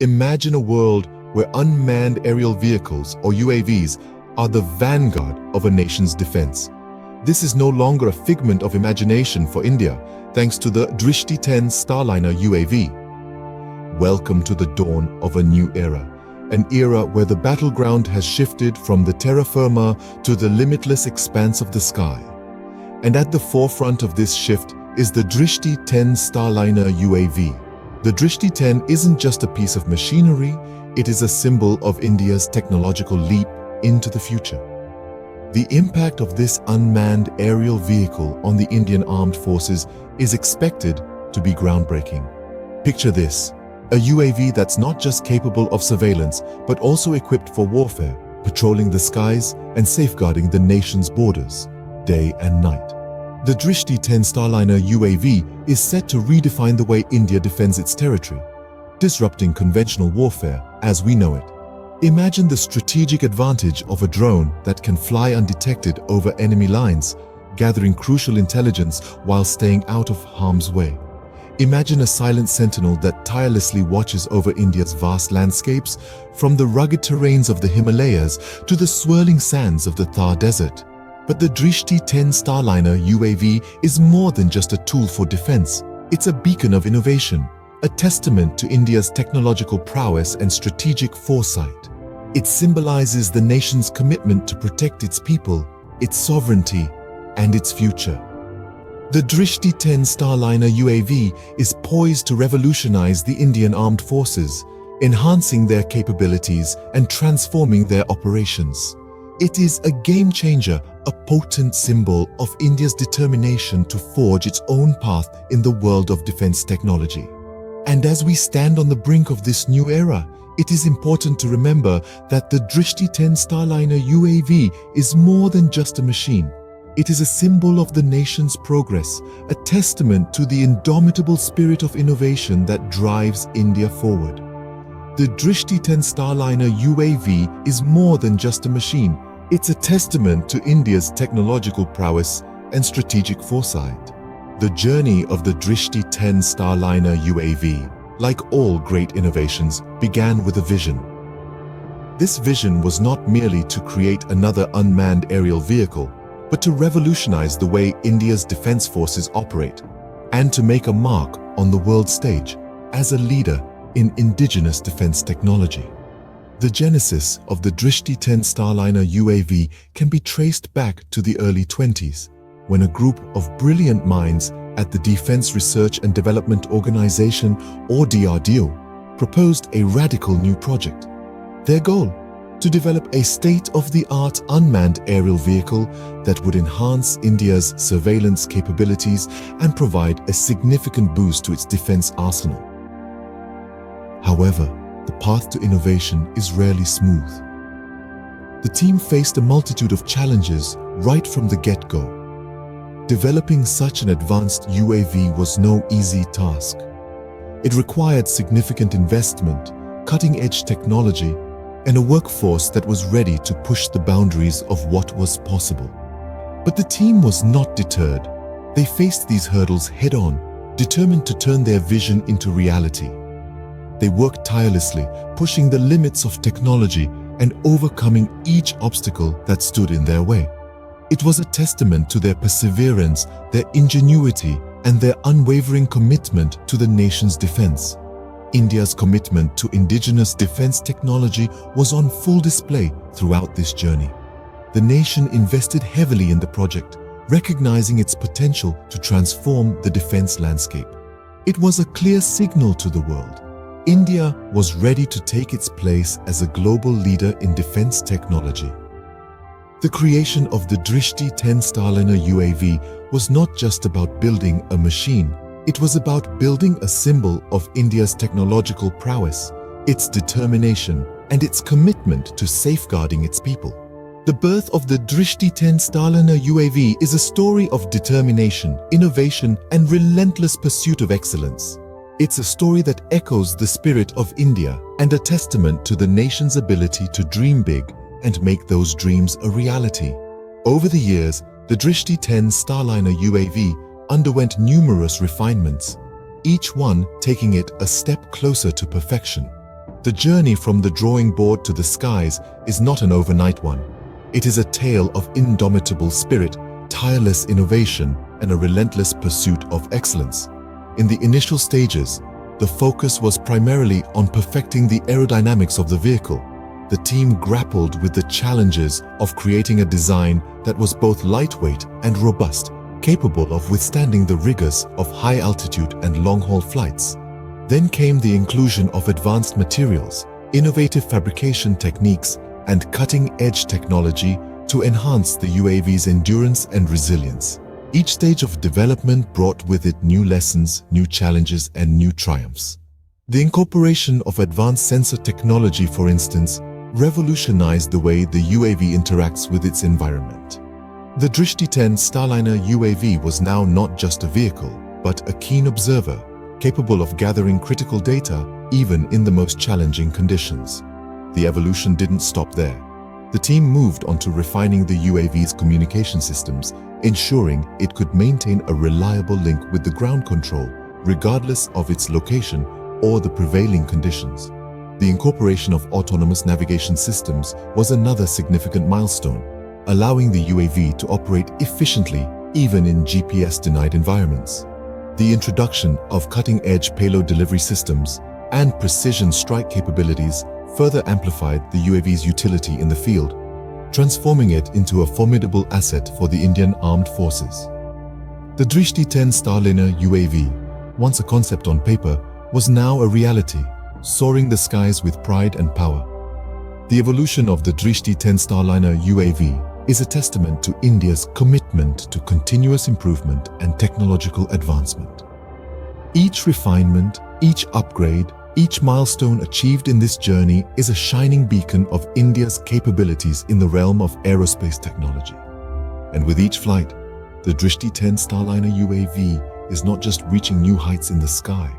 Imagine a world where unmanned aerial vehicles, or UAVs, are the vanguard of a nation's defense. This is no longer a figment of imagination for India, thanks to the Drishti Starliner UAV. Welcome to the dawn of a new era, an era where the battleground has shifted from the terra firma to the limitless expanse of the sky. And at the forefront of this shift is the Drishti Starliner UAV. The Drishti 10 isn't just a piece of machinery, it is a symbol of India's technological leap into the future. The impact of this unmanned aerial vehicle on the Indian armed forces is expected to be groundbreaking. Picture this, a UAV that's not just capable of surveillance, but also equipped for warfare, patrolling the skies and safeguarding the nation's borders, day and night. The Drishti Starliner UAV is set to redefine the way India defends its territory, disrupting conventional warfare as we know it. Imagine the strategic advantage of a drone that can fly undetected over enemy lines, gathering crucial intelligence while staying out of harm's way. Imagine a silent sentinel that tirelessly watches over India's vast landscapes, from the rugged terrains of the Himalayas to the swirling sands of the Thar Desert. But the Drishti Starliner UAV is more than just a tool for defense. It's a beacon of innovation, a testament to India's technological prowess and strategic foresight. It symbolizes the nation's commitment to protect its people, its sovereignty, and its future. The Drishti Starliner UAV is poised to revolutionize the Indian armed forces, enhancing their capabilities and transforming their operations. It is a game changer, a potent symbol of India's determination to forge its own path in the world of defense technology. And as we stand on the brink of this new era, it is important to remember that the Drishti Starliner UAV is more than just a machine. It is a symbol of the nation's progress, a testament to the indomitable spirit of innovation that drives India forward. The Drishti Starliner UAV is more than just a machine. It's a testament to India's technological prowess and strategic foresight. The journey of the Drishti Starliner UAV, like all great innovations, began with a vision. This vision was not merely to create another unmanned aerial vehicle, but to revolutionize the way India's defense forces operate, and to make a mark on the world stage as a leader in indigenous defense technology. The genesis of the Drishti Starliner UAV can be traced back to the early 20s, when a group of brilliant minds at the Defense Research and Development Organization, or DRDO, proposed a radical new project. Their goal? To develop a state-of-the-art unmanned aerial vehicle that would enhance India's surveillance capabilities and provide a significant boost to its defense arsenal. However, the path to innovation is rarely smooth. The team faced a multitude of challenges right from the get-go. Developing such an advanced UAV was no easy task. It required significant investment, cutting-edge technology, and a workforce that was ready to push the boundaries of what was possible. But the team was not deterred. They faced these hurdles head-on, determined to turn their vision into reality. They worked tirelessly, pushing the limits of technology and overcoming each obstacle that stood in their way. It was a testament to their perseverance, their ingenuity, and their unwavering commitment to the nation's defense. India's commitment to indigenous defense technology was on full display throughout this journey. The nation invested heavily in the project, recognizing its potential to transform the defense landscape. It was a clear signal to the world. India was ready to take its place as a global leader in defense technology. The creation of the Drishti Starliner UAV was not just about building a machine. It was about building a symbol of India's technological prowess, its determination, and its commitment to safeguarding its people. The birth of the Drishti Starliner UAV is a story of determination, innovation, and relentless pursuit of excellence. It's a story that echoes the spirit of India and a testament to the nation's ability to dream big and make those dreams a reality. Over the years, the Drishti Starliner UAV underwent numerous refinements, each one taking it a step closer to perfection. The journey from the drawing board to the skies is not an overnight one. It is a tale of indomitable spirit, tireless innovation, and a relentless pursuit of excellence. In the initial stages, the focus was primarily on perfecting the aerodynamics of the vehicle. The team grappled with the challenges of creating a design that was both lightweight and robust, capable of withstanding the rigors of high altitude and long-haul flights. Then came the inclusion of advanced materials, innovative fabrication techniques, and cutting-edge technology to enhance the UAV's endurance and resilience. Each stage of development brought with it new lessons, new challenges, and new triumphs. The incorporation of advanced sensor technology, for instance, revolutionized the way the UAV interacts with its environment. The Drishti Starliner UAV was now not just a vehicle, but a keen observer, capable of gathering critical data even in the most challenging conditions. The evolution didn't stop there. The team moved on to refining the UAV's communication systems, ensuring it could maintain a reliable link with the ground control, regardless of its location or the prevailing conditions. The incorporation of autonomous navigation systems was another significant milestone, allowing the UAV to operate efficiently even in GPS-denied environments. The introduction of cutting-edge payload delivery systems and precision strike capabilities further amplified the UAV's utility in the field, transforming it into a formidable asset for the Indian Armed Forces. The Drishti Starliner UAV, once a concept on paper, was now a reality, soaring the skies with pride and power. The evolution of the Drishti Starliner UAV is a testament to India's commitment to continuous improvement and technological advancement. Each refinement, each upgrade, each milestone achieved in this journey is a shining beacon of India's capabilities in the realm of aerospace technology. And with each flight, the Drishti Starliner UAV is not just reaching new heights in the sky,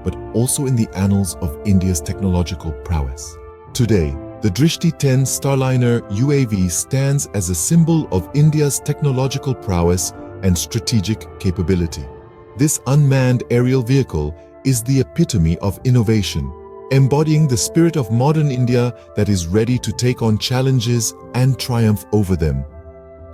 but also in the annals of India's technological prowess. Today, the Drishti Starliner UAV stands as a symbol of India's technological prowess and strategic capability. This unmanned aerial vehicle is the epitome of innovation, embodying the spirit of modern India that is ready to take on challenges and triumph over them.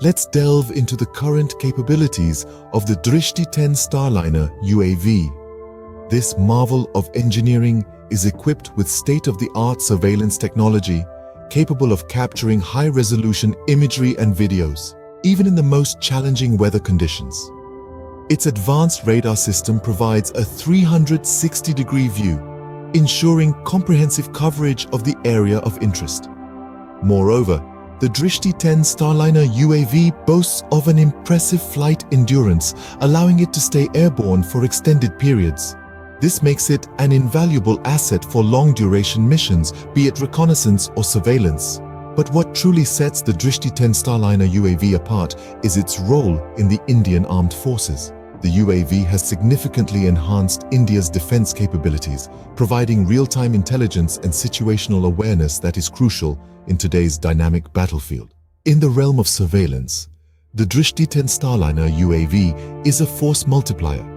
Let's delve into the current capabilities of the Drishti Starliner UAV. This marvel of engineering is equipped with state-of-the-art surveillance technology, capable of capturing high-resolution imagery and videos, even in the most challenging weather conditions. Its advanced radar system provides a 360-degree view, ensuring comprehensive coverage of the area of interest. Moreover, the Drishti Starliner UAV boasts of an impressive flight endurance, allowing it to stay airborne for extended periods. This makes it an invaluable asset for long-duration missions, be it reconnaissance or surveillance. But what truly sets the Drishti Starliner UAV apart is its role in the Indian Armed Forces. The UAV has significantly enhanced India's defense capabilities, providing real-time intelligence and situational awareness that is crucial in today's dynamic battlefield. In the realm of surveillance, the Drishti Starliner UAV is a force multiplier.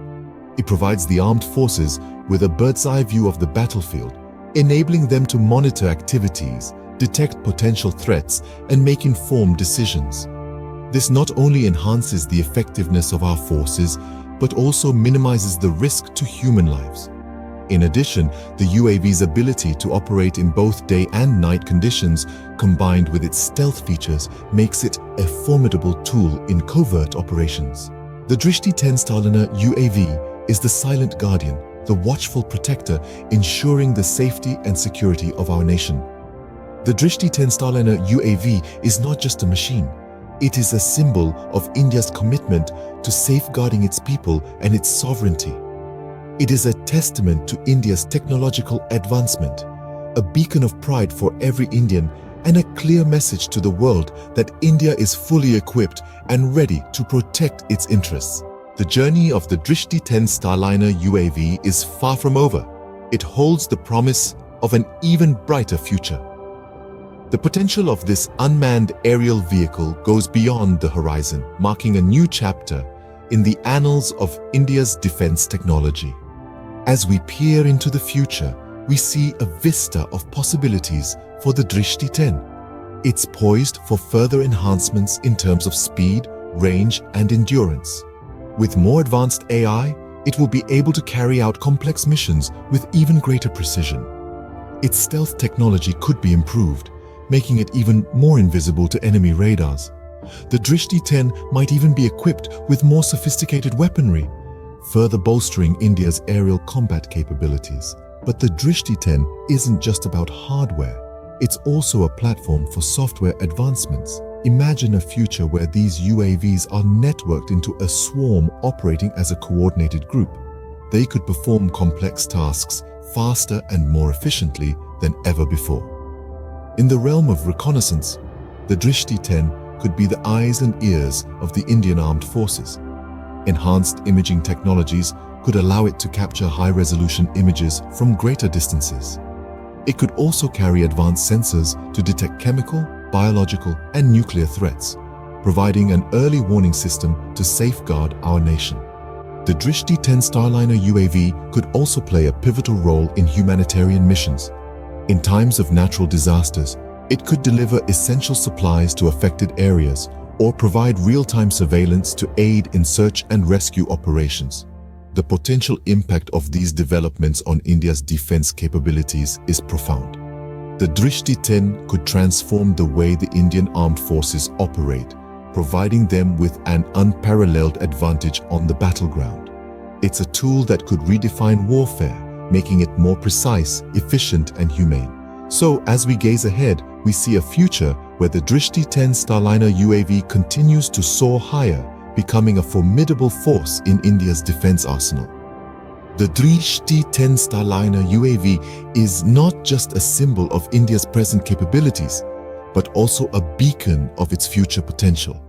It provides the armed forces with a bird's-eye view of the battlefield, enabling them to monitor activities, detect potential threats, and make informed decisions. This not only enhances the effectiveness of our forces, but also minimizes the risk to human lives. In addition, the UAV's ability to operate in both day and night conditions, combined with its stealth features, makes it a formidable tool in covert operations. The Drishti Starliner UAV is the silent guardian, the watchful protector, ensuring the safety and security of our nation. The Drishti Starliner UAV is not just a machine. It is a symbol of India's commitment to safeguarding its people and its sovereignty. It is a testament to India's technological advancement, a beacon of pride for every Indian, and a clear message to the world that India is fully equipped and ready to protect its interests. The journey of the Drishti Starliner UAV is far from over. It holds the promise of an even brighter future. The potential of this unmanned aerial vehicle goes beyond the horizon, marking a new chapter in the annals of India's defense technology. As we peer into the future, we see a vista of possibilities for the Drishti 10. It's poised for further enhancements in terms of speed, range, and endurance. With more advanced AI, it will be able to carry out complex missions with even greater precision. Its stealth technology could be improved, making it even more invisible to enemy radars. The Drishti 10 might even be equipped with more sophisticated weaponry, further bolstering India's aerial combat capabilities. But the Drishti 10 isn't just about hardware. It's also a platform for software advancements. Imagine a future where these UAVs are networked into a swarm operating as a coordinated group. They could perform complex tasks faster and more efficiently than ever before. In the realm of reconnaissance, the Drishti 10 could be the eyes and ears of the Indian Armed Forces. Enhanced imaging technologies could allow it to capture high-resolution images from greater distances. It could also carry advanced sensors to detect chemical, biological, and nuclear threats, providing an early warning system to safeguard our nation. The Drishti 10 Starliner UAV could also play a pivotal role in humanitarian missions. In times of natural disasters, it could deliver essential supplies to affected areas or provide real-time surveillance to aid in search and rescue operations. The potential impact of these developments on India's defense capabilities is profound. The Drishti 10 could transform the way the Indian Armed Forces operate, providing them with an unparalleled advantage on the battleground. It's a tool that could redefine warfare, making it more precise, efficient, and humane. So, as we gaze ahead, we see a future where the Drishti 10 Starliner UAV continues to soar higher, becoming a formidable force in India's defense arsenal. The Drishti 10 Starliner UAV is not just a symbol of India's present capabilities, but also a beacon of its future potential.